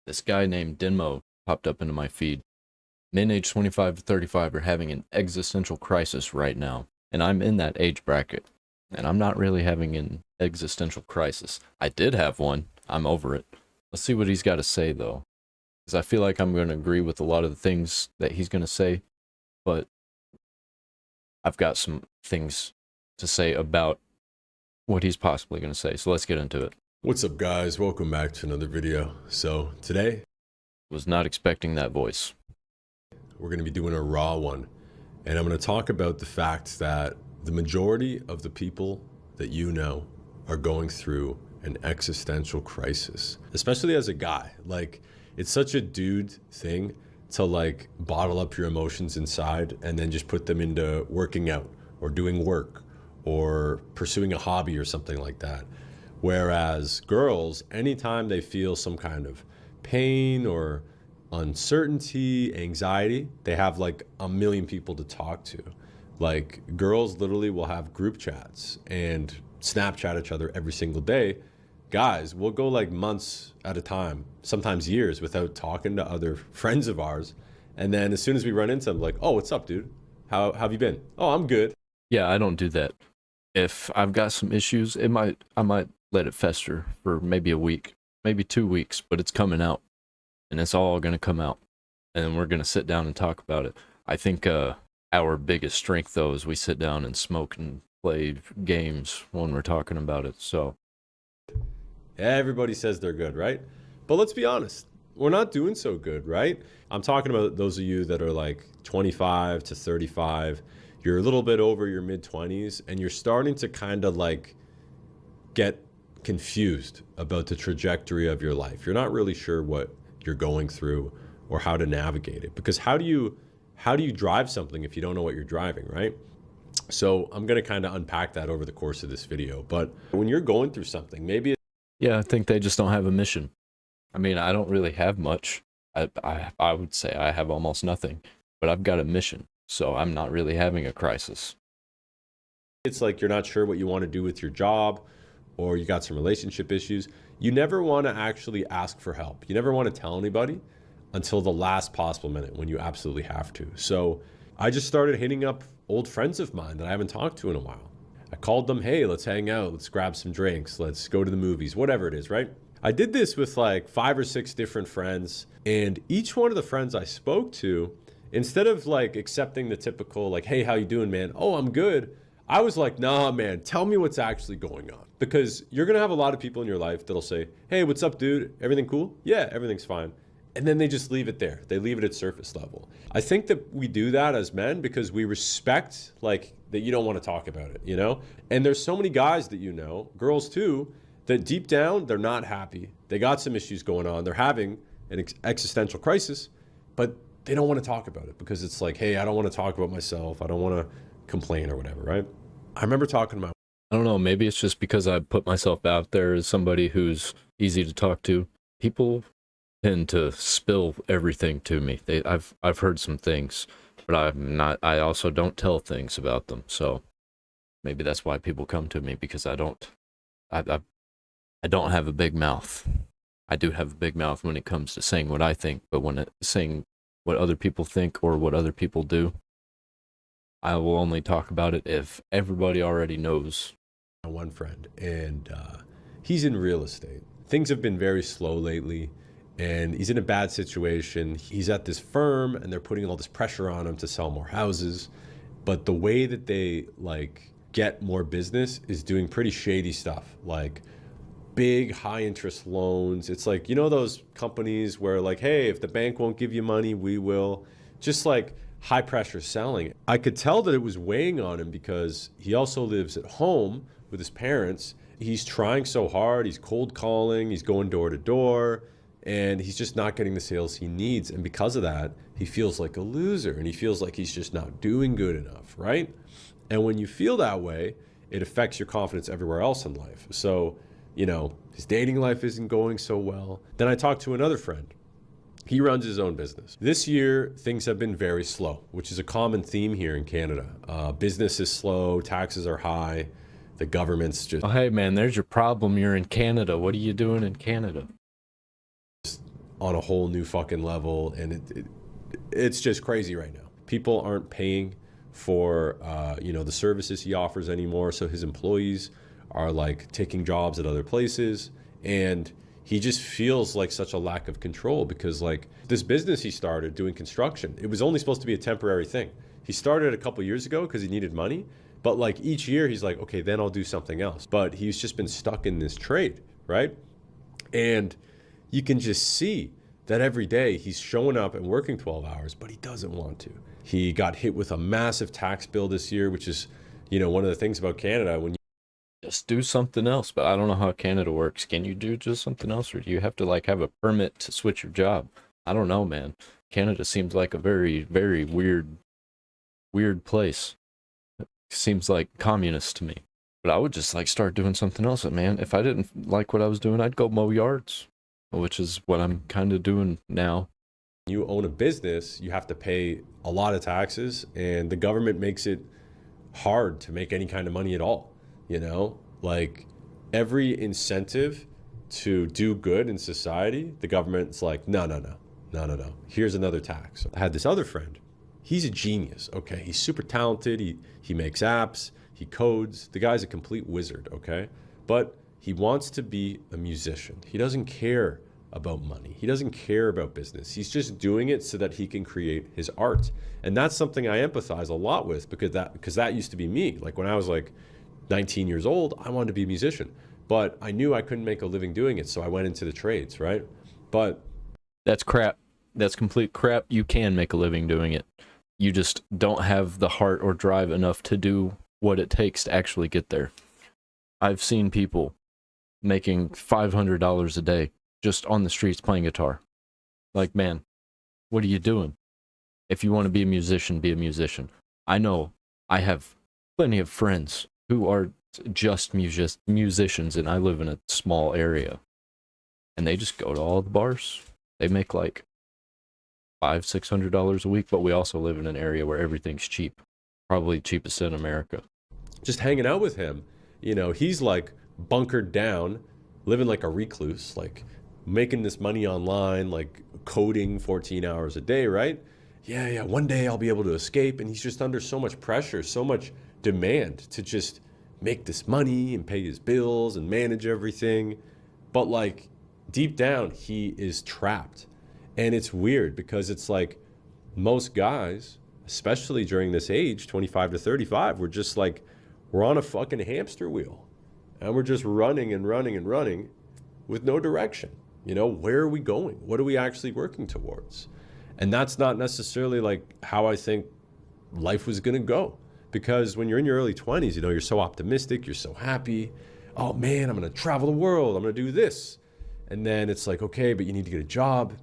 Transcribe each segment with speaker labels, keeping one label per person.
Speaker 1: This guy named Denmo popped up into my feed. Men aged 25 to 35 are having an existential crisis right now, and I'm in that age bracket. And I'm not really having an existential crisis. I did have one. I'm over it. Let's see what he's got to say, though. Because I feel like I'm going to agree with a lot of the things that he's going to say, but I've got some things to say about what he's possibly going to say. So let's get into it.
Speaker 2: What's up, guys? Welcome back to another video. So today
Speaker 1: Was not expecting that voice.
Speaker 2: we're going to be doing a raw one, and I'm going to talk about the fact that the majority of the people that you know are going through an existential crisis, especially as a guy. Like, it's such a dude thing to like bottle up your emotions inside and then just put them into working out or doing work or pursuing a hobby or something like that. Whereas girls, anytime they feel some kind of pain or uncertainty, anxiety, they have like a million people to talk to. Like, girls literally will have group chats and Snapchat each other every single day. Guys, we'll go like months at a time, sometimes years, without talking to other friends of ours. And then as soon as we run into them, like, oh, what's up, dude? How have you been? Oh, I'm good.
Speaker 1: Yeah, I don't do that. If I've got some issues, I might let it fester for maybe a week, maybe 2 weeks, but it's coming out, and it's all going to come out, and we're going to sit down and talk about it. I think our biggest strength, though, is we sit down and smoke and play games when we're talking about it. So
Speaker 2: Everybody says they're good, right? But let's be honest, we're not doing so good, right? I'm talking about those of you that are like 25 to 35. You're a little bit over your mid 20s, and you're starting to kind of like get confused about the trajectory of your life. You're not really sure what you're going through or how to navigate it, because how do you drive something if you don't know what you're driving, right? So I'm going to kind of unpack that over the course of this video. But when you're going through something, maybe
Speaker 1: yeah, I think they just don't have a mission. I mean, I don't really have much. I would say I have almost nothing, but I've got a mission, so I'm not really having a crisis.
Speaker 2: it's like you're not sure what you want to do with your job, or you got some relationship issues. You never want to actually ask for help. You never want to tell anybody until the last possible minute when you absolutely have to. So I just started hitting up old friends of mine that I haven't talked to in a while. I called them, hey, let's hang out, let's grab some drinks, let's go to the movies, whatever it is, right? I did this with like 5 or 6 different friends, and each one of the friends I spoke to, instead of like accepting the typical like, hey, how you doing, man? Oh, I'm good. I was like, nah, man, tell me what's actually going on. Because you're gonna have a lot of people in your life that'll say, hey, what's up, dude? Everything cool? Yeah, everything's fine. And then they just leave it there. They leave it at surface level. I think that we do that as men because we respect like that you don't want to talk about it, you know? And there's so many guys that you know, girls too, that deep down, they're not happy. They got some issues going on. They're having an existential crisis, but they don't want to talk about it because it's like, hey, I don't want to talk about myself. I don't want to complain or whatever, right? I remember talking to my
Speaker 1: I don't know, maybe it's just because I put myself out there as somebody who's easy to talk to. People tend to spill everything to me. I've heard some things, but I also don't tell things about them. So maybe that's why people come to me, because I don't have a big mouth. I do have a big mouth when it comes to saying what I think, but saying what other people think or what other people do, I will only talk about it if everybody already knows.
Speaker 2: one friend, and he's in real estate. Things have been very slow lately, and he's in a bad situation. He's at this firm, and they're putting all this pressure on him to sell more houses. But the way that they like get more business is doing pretty shady stuff, like big high interest loans. It's like, you know, those companies where like, hey, if the bank won't give you money, we will. Just like high pressure selling. I could tell that it was weighing on him because he also lives at home with his parents. He's trying so hard. He's cold calling, he's going door to door, and he's just not getting the sales he needs. And because of that, he feels like a loser, and he feels like he's just not doing good enough, right? And when you feel that way, it affects your confidence everywhere else in life. So, you know, his dating life isn't going so well. Then I talked to another friend. He runs his own business. This year, things have been very slow, which is a common theme here in Canada. Business is slow, taxes are high, the government's just
Speaker 1: Oh, hey man, there's your problem. You're in Canada. What are you doing in Canada?
Speaker 2: on a whole new fucking level, and it's just crazy right now. People aren't paying for the services he offers anymore, so his employees are like taking jobs at other places, and he just feels like such a lack of control because like this business he started doing construction, it was only supposed to be a temporary thing. He started a couple years ago because he needed money, but like each year he's like, okay, then I'll do something else. But he's just been stuck in this trade, right? And you can just see that every day he's showing up and working 12 hours, but he doesn't want to. He got hit with a massive tax bill this year, which is, one of the things about Canada. When
Speaker 1: Just do something else. But I don't know how Canada works. Can you do just something else, or do you have to like have a permit to switch your job? I don't know, man. Canada seems like a very, very weird place. It seems like communist to me. But I would just like start doing something else, man. If I didn't like what I was doing, I'd go mow yards, which is what I'm kind of doing now.
Speaker 2: you own a business, you have to pay a lot of taxes, and the government makes it hard to make any kind of money at all. Like every incentive to do good in society, the government's like, no, no, no, no, no, no. Here's another tax. I had this other friend. He's a genius. Okay, he's super talented. He makes apps. He codes. The guy's a complete wizard. Okay, but he wants to be a musician. He doesn't care about money. He doesn't care about business. He's just doing it so that he can create his art. And that's something I empathize a lot with because that used to be me. Like when I was like 19 years old, I wanted to be a musician, but I knew I couldn't make a living doing it, so I went into the trades, right? But
Speaker 1: That's crap. That's complete crap. You can make a living doing it. You just don't have the heart or drive enough to do what it takes to actually get there. I've seen people making $500 a day just on the streets playing guitar. Like, man, what are you doing? If you want to be a musician, be a musician. I know I have plenty of friends who are just musicians, and I live in a small area. And they just go to all the bars. They make like $500-$600 a week, but we also live in an area where everything's cheap. Probably cheapest in America.
Speaker 2: just hanging out with him, he's like bunkered down, living like a recluse, like making this money online, like coding 14 hours a day, right? Yeah, one day I'll be able to escape. And he's just under so much pressure, so much demand to just make this money and pay his bills and manage everything. But like deep down, he is trapped. And it's weird because it's like most guys, especially during this age, 25 to 35, we're just like, we're on a fucking hamster wheel and we're just running and running and running with no direction. Where are we going? What are we actually working towards? And that's not necessarily like how I think life was going to go. Because when you're in your early 20s, you're so optimistic, you're so happy. Oh man, I'm going to travel the world. I'm going to do this. And then it's like, okay, but you need to get a job.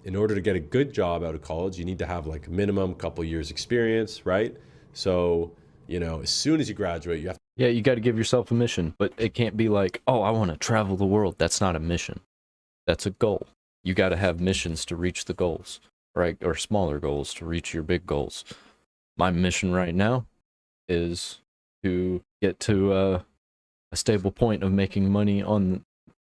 Speaker 2: In order to get a good job out of college, you need to have like a minimum couple years experience, right? So, as soon as you graduate, you have to.
Speaker 1: Yeah, you got to give yourself a mission, but it can't be like, oh, I want to travel the world. That's not a mission. That's a goal. You got to have missions to reach the goals, right? Or smaller goals to reach your big goals. My mission right now is to get to a stable point of making money on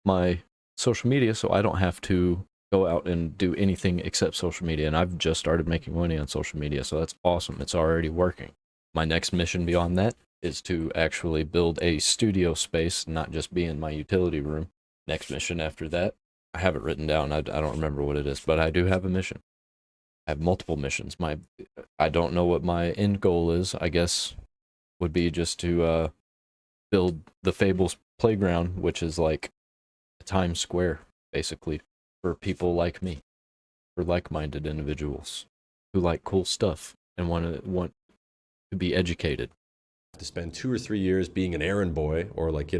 Speaker 1: my social media so I don't have to go out and do anything except social media. And I've just started making money on social media, so that's awesome. It's already working. My next mission beyond that is to actually build a studio space, not just be in my utility room. Next mission after that, I have it written down. I don't remember what it is, but I do have a mission. I have multiple missions. I don't know what my end goal is. I guess would be just to build the Fables playground, which is like a Times Square, basically, for people like me, for like-minded individuals who like cool stuff and want to be educated.
Speaker 2: To spend 2 or 3 years being an errand boy, or like,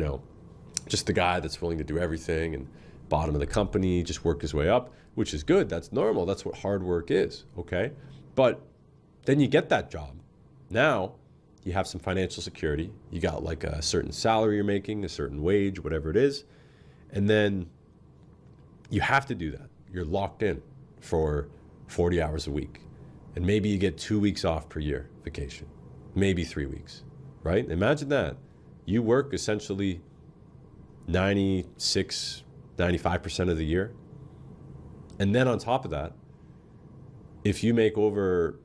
Speaker 2: just the guy that's willing to do everything and bottom of the company, just work his way up, which is good. That's normal. That's what hard work is. Okay. But then you get that job. Now you have some financial security. You got like a certain salary you're making, a certain wage, whatever it is. And then you have to do that. You're locked in for 40 hours a week. And maybe you get 2 weeks off per year vacation, maybe 3 weeks, right? Imagine that. You work essentially 96, 95% of the year, And then on top of that, if you make over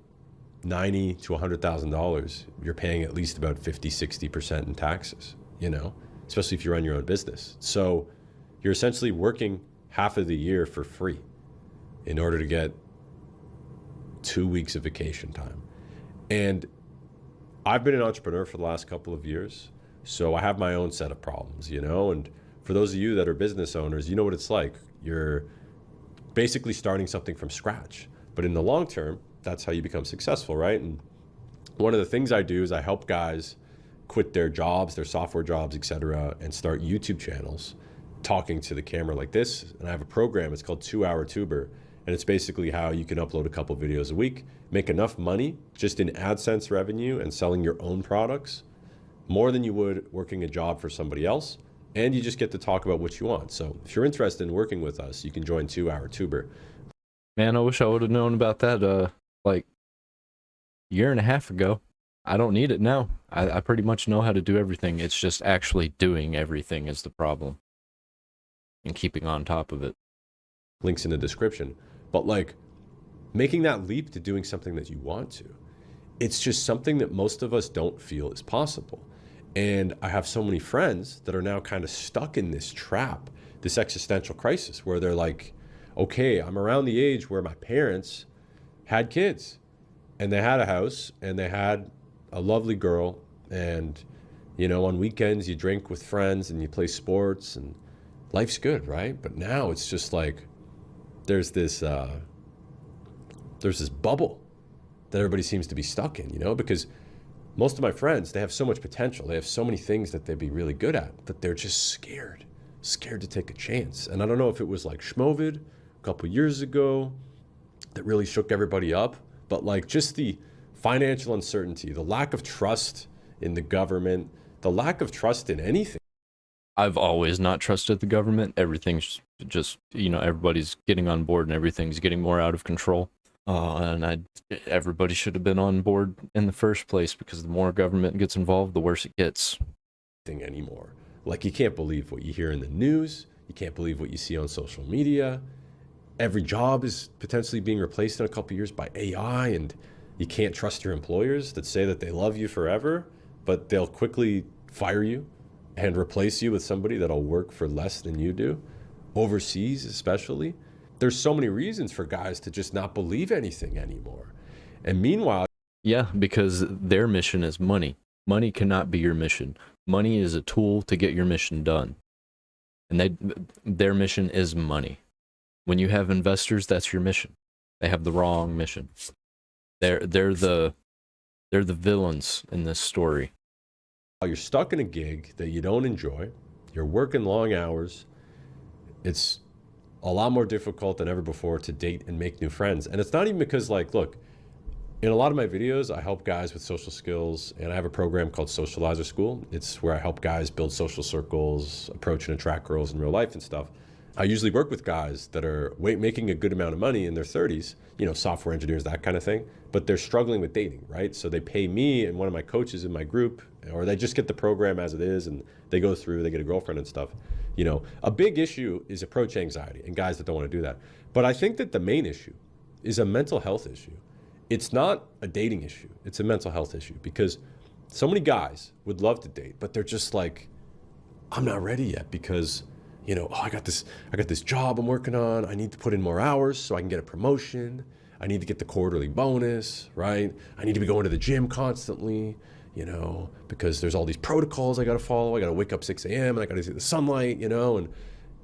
Speaker 2: 90 to $100,000, you're paying at least about 50, 60% in taxes, you know, especially if you run your own business. So you're essentially working half of the year for free in order to get 2 weeks of vacation time. And I've been an entrepreneur for the last couple of years, so I have my own set of problems, you know, and for those of you that are business owners, you know what it's like. You're basically starting something from scratch. But in the long term, that's how you become successful, right? And one of the things I do is I help guys quit their jobs, their software jobs, etc., and start YouTube channels talking to the camera like this. And I have a program, it's called 2 Hour Tuber. And it's basically how you can upload a couple videos a week, make enough money just in AdSense revenue and selling your own products, more than you would working a job for somebody else. And you just get to talk about what you want. So if you're interested in working with us, you can join 2 Hour Tuber.
Speaker 1: Man, I wish I would have known about that like a year and a half ago. I don't need it now. I pretty much know how to do everything. It's just actually doing everything is the problem and keeping on top of it.
Speaker 2: Links in the description. But like making that leap to doing something that you want to, it's just something that most of us don't feel is possible. And I have so many friends that are now kind of stuck in this trap, this existential crisis where they're like, okay, I'm around the age where my parents had kids and they had a house and they had a lovely girl. And, you know, on weekends you drink with friends and you play sports and life's good, right? But now it's just like, there's this bubble that everybody seems to be stuck in, you know, because most of my friends, they have so much potential. They have so many things that they'd be really good at, but they're just scared to take a chance. And I don't know if it was like Schmovid a couple years ago that really shook everybody up, but like just the financial uncertainty, the lack of trust in the government, the lack of trust in anything.
Speaker 1: I've always not trusted the government. Everything's just, you know, everybody's getting on board and everything's getting more out of control. Everybody should have been on board in the first place, because the more government gets involved, the worse it gets.
Speaker 2: Anymore. Like, you can't believe what you hear in the news. You can't believe what you see on social media. Every job is potentially being replaced in a couple of years by AI, and you can't trust your employers that say that they love you forever, but they'll quickly fire you and replace you with somebody that'll work for less than you do, overseas especially. There's so many reasons for guys to just not believe anything anymore. And meanwhile,
Speaker 1: yeah, because their mission is money. Money cannot be your mission. Money is a tool to get your mission done. And their mission is money. When you have investors, that's your mission. They have the wrong mission. They're the villains in this story.
Speaker 2: You're stuck in a gig that you don't enjoy. You're working long hours. It's a lot more difficult than ever before to date and make new friends. And it's not even because, like, look, in a lot of my videos, I help guys with social skills, and I have a program called Socializer School. It's where I help guys build social circles, approach and attract girls in real life and stuff. I usually work with guys that are making a good amount of money in their 30s, you know, software engineers, that kind of thing, but they're struggling with dating, right? So they pay me and one of my coaches in my group, or they just get the program as it is and they go through, they get a girlfriend and stuff. You know, a big issue is approach anxiety and guys that don't want to do that. But I think that the main issue is a mental health issue. It's not a dating issue. It's a mental health issue, because so many guys would love to date, but they're just like, I'm not ready yet because, you know, oh, I got this job I'm working on. I need to put in more hours so I can get a promotion. I need to get the quarterly bonus, right? I need to be going to the gym constantly, you know, because there's all these protocols I got to follow. I got to wake up 6 a.m. and I got to see the sunlight, you know, and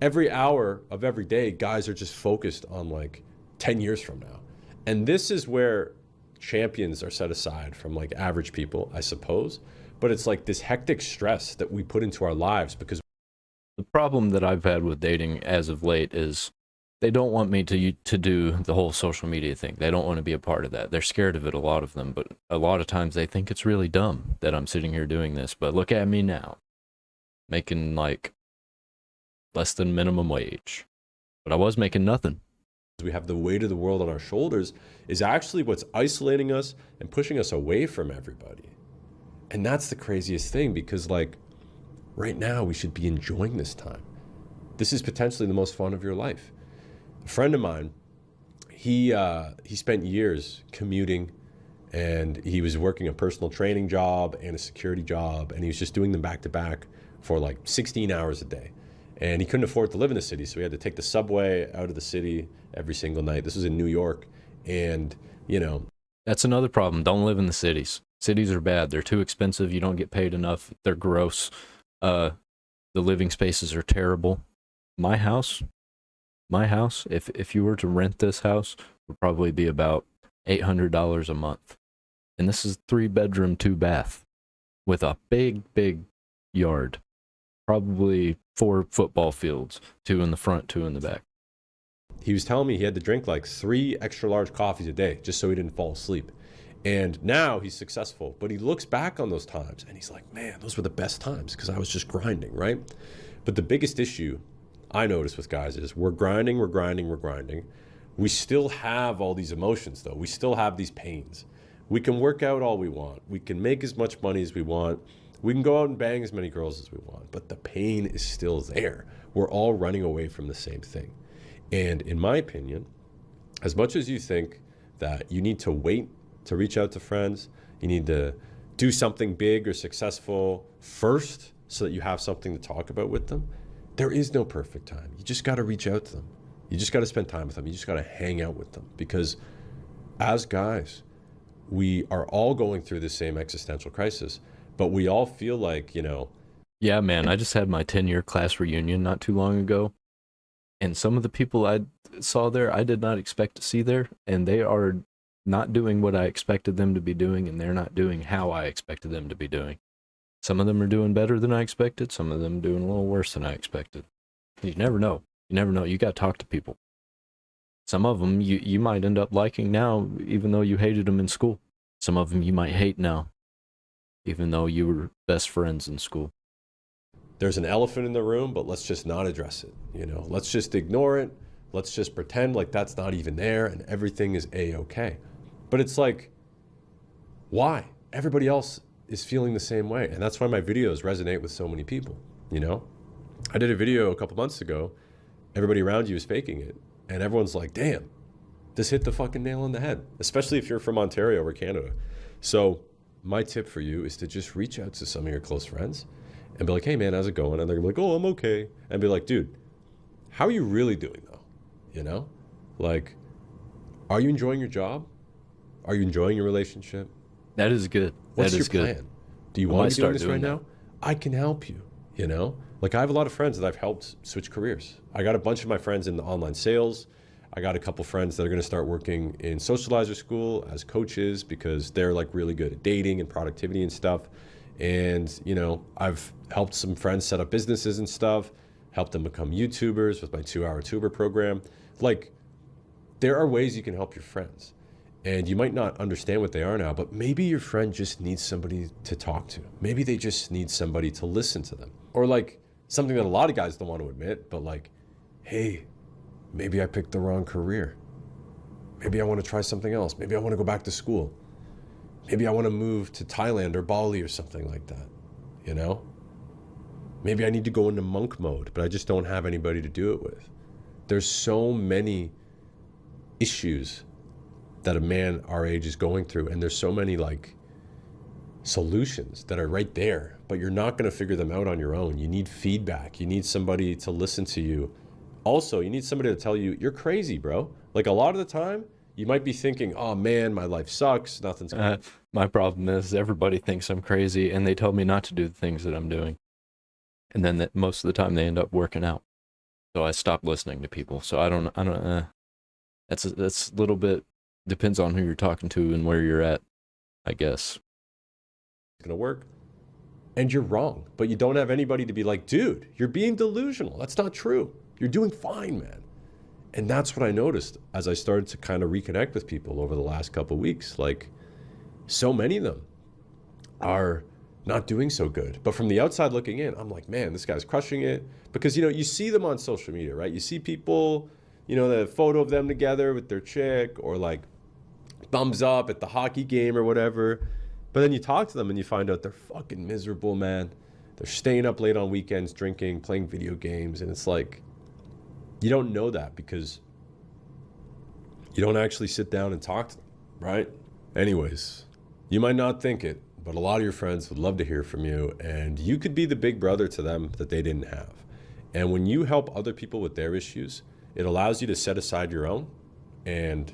Speaker 2: every hour of every day, guys are just focused on like 10 years from now. And this is where champions are set aside from like average people, I suppose. But it's like this hectic stress that we put into our lives because
Speaker 1: the problem that I've had with dating as of late is they don't want me to do the whole social media thing. They don't want to be a part of that. They're scared of it, a lot of them, but a lot of times they think it's really dumb that I'm sitting here doing this. But look at me now, making like less than minimum wage, but I was making nothing.
Speaker 2: We have the weight of the world on our shoulders is actually what's isolating us and pushing us away from everybody. And that's the craziest thing, because like right now we should be enjoying this time. This is potentially the most fun of your life. A friend of mine he spent years commuting, and he was working a personal training job and a security job, and he was just doing them back to back for like 16 hours a day. And he couldn't afford to live in the city, so he had to take the subway out of the city every single night. This was in New York, and
Speaker 1: That's another problem. Don't live in the cities. Cities are bad. They're too expensive. You don't get paid enough. They're gross. The living spaces are terrible. My house, if you were to rent this house, would probably be about $800 a month. And this is 3-bedroom, 2-bath with a big, big yard. Probably 4 football fields, 2 in the front, 2 in the back.
Speaker 2: he was telling me he had to drink like 3 extra large coffees a day just so he didn't fall asleep. And now he's successful, but he looks back on those times and he's like, man, those were the best times because I was just grinding, right? But the biggest issue I notice with guys is we're grinding. We still have all these emotions, though. We still have these pains. We can work out all we want. We can make as much money as we want. We can go out and bang as many girls as we want. But the pain is still there. We're all running away from the same thing. And in my opinion, as much as you think that you need to wait to reach out to friends, you need to do something big or successful first so that you have something to talk about with them, there is no perfect time. You just got to reach out to them. You just got to spend time with them. You just got to hang out with them, because as guys, we are all going through the same existential crisis, but we all feel like,
Speaker 1: Yeah, man, I just had my 10-year class reunion not too long ago. And some of the people I saw there, I did not expect to see there. And they are not doing what I expected them to be doing. And they're not doing how I expected them to be doing. Some of them are doing better than I expected. Some of them doing a little worse than I expected. You never know. You never know. You got to talk to people. Some of them you might end up liking now, even though you hated them in school. Some of them you might hate now, even though you were best friends in school.
Speaker 2: There's an elephant in the room, but let's just not address it. Let's just ignore it. Let's just pretend like that's not even there and everything is A-okay. But it's like, why? Everybody else is feeling the same way. And that's why my videos resonate with so many people. I did a video a couple months ago. Everybody around you is faking it. And everyone's like, damn, this hit the fucking nail on the head, especially if you're from Ontario or Canada. So my tip for you is to just reach out to some of your close friends and be like, hey man, how's it going? And they're like, oh, I'm okay. And be like, dude, how are you really doing though? Like, are you enjoying your job? Are you enjoying your relationship?
Speaker 1: That is good.
Speaker 2: What's
Speaker 1: that
Speaker 2: your
Speaker 1: is good.
Speaker 2: plan? Do you want to be doing this right now? I can help you, Like, I have a lot of friends that I've helped switch careers. I got a bunch of my friends in the online sales. I got a couple friends that are going to start working in socializer school as coaches because they're like really good at dating and productivity and stuff. And, I've helped some friends set up businesses and stuff, helped them become YouTubers with my 2-hour tuber program. Like, there are ways you can help your friends. And you might not understand what they are now, but maybe your friend just needs somebody to talk to. Maybe they just need somebody to listen to them. Or like something that a lot of guys don't want to admit, but like, hey, maybe I picked the wrong career. Maybe I want to try something else. Maybe I want to go back to school. Maybe I want to move to Thailand or Bali or something like that, Maybe I need to go into monk mode, but I just don't have anybody to do it with. There's so many issues that a man our age is going through, and there's so many like solutions that are right there, but you're not going to figure them out on your own. You need feedback. You need somebody to listen to you. Also, you need somebody to tell you you're crazy, bro. Like, a lot of the time you might be thinking, oh man, my life sucks, nothing's
Speaker 1: my problem is everybody thinks I'm crazy and they tell me not to do the things that I'm doing, and then most of the time they end up working out. So I stop listening to people. So I don't that's a little bit depends on who you're talking to and where you're at, I guess.
Speaker 2: It's gonna work. And you're wrong, but you don't have anybody to be like, dude, you're being delusional. That's not true. You're doing fine, man. And that's what I noticed as I started to kind of reconnect with people over the last couple of weeks. Like, so many of them are not doing so good. But from the outside looking in, I'm like, man, this guy's crushing it. Because, you see them on social media, right? You see people, the photo of them together with their chick, or like thumbs up at the hockey game or whatever. But then you talk to them and you find out they're fucking miserable, man. They're staying up late on weekends, drinking, playing video games. And it's like, you don't know that because You don't actually sit down and talk to them, right? Anyways, you might not think it, but a lot of your friends would love to hear from you, and you could be the big brother to them that they didn't have. And when you help other people with their issues, it allows you to set aside your own and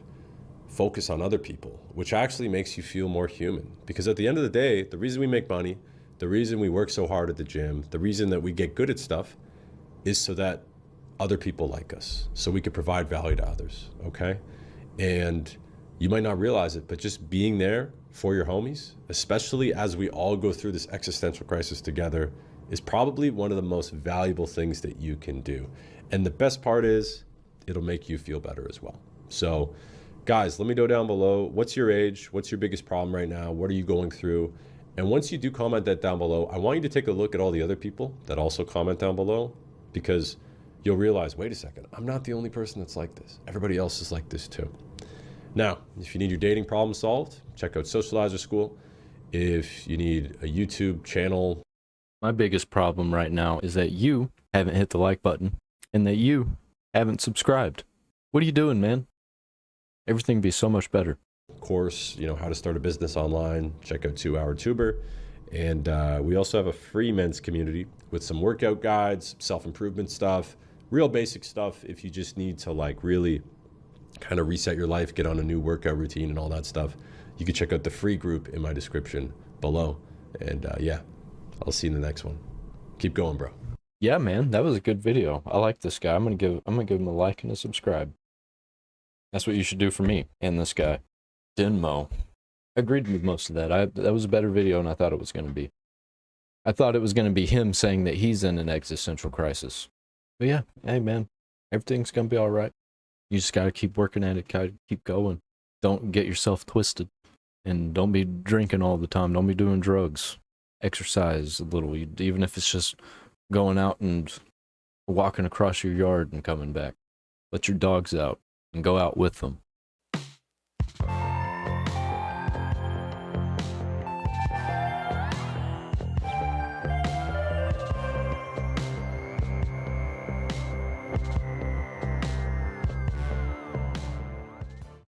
Speaker 2: focus on other people, which actually makes you feel more human. Because at the end of the day, the reason we make money, the reason we work so hard at the gym, the reason that we get good at stuff is so that other people like us, so we could provide value to others, okay? And you might not realize it, but just being there for your homies, especially as we all go through this existential crisis together, is probably one of the most valuable things that you can do. And the best part is, it'll make you feel better as well. So, guys, let me know down below, what's your age? What's your biggest problem right now? What are you going through? And once you do comment that down below, I want you to take a look at all the other people that also comment down below, because you'll realize, wait a second, I'm not the only person that's like this. Everybody else is like this too. Now, if you need your dating problem solved, check out Socializer School. If you need a YouTube channel.
Speaker 1: My biggest problem right now is that you haven't hit the like button and that you haven't subscribed. What are you doing, man? Everything would be so much better.
Speaker 2: Course, how to start a business online. Check out 2 Hour Tuber. And we also have a free men's community with some workout guides, self-improvement stuff, real basic stuff if you just need to really kind of reset your life, get on a new workout routine and all that stuff. You can check out the free group in my description below. And yeah, I'll see you in the next one. Keep going, bro.
Speaker 1: Yeah, man, that was a good video. I like this guy. I'm gonna give him a like and a subscribe. That's what you should do for me and this guy. Denmo. Agreed with most of that. That was a better video than I thought it was gonna be. I thought it was gonna be him saying that he's in an existential crisis. But yeah, hey man, everything's gonna be all right. You just gotta keep working at it, gotta keep going. Don't get yourself twisted. And don't be drinking all the time. Don't be doing drugs. Exercise a little, even if it's just going out and walking across your yard and coming back. Let your dogs out and go out with them.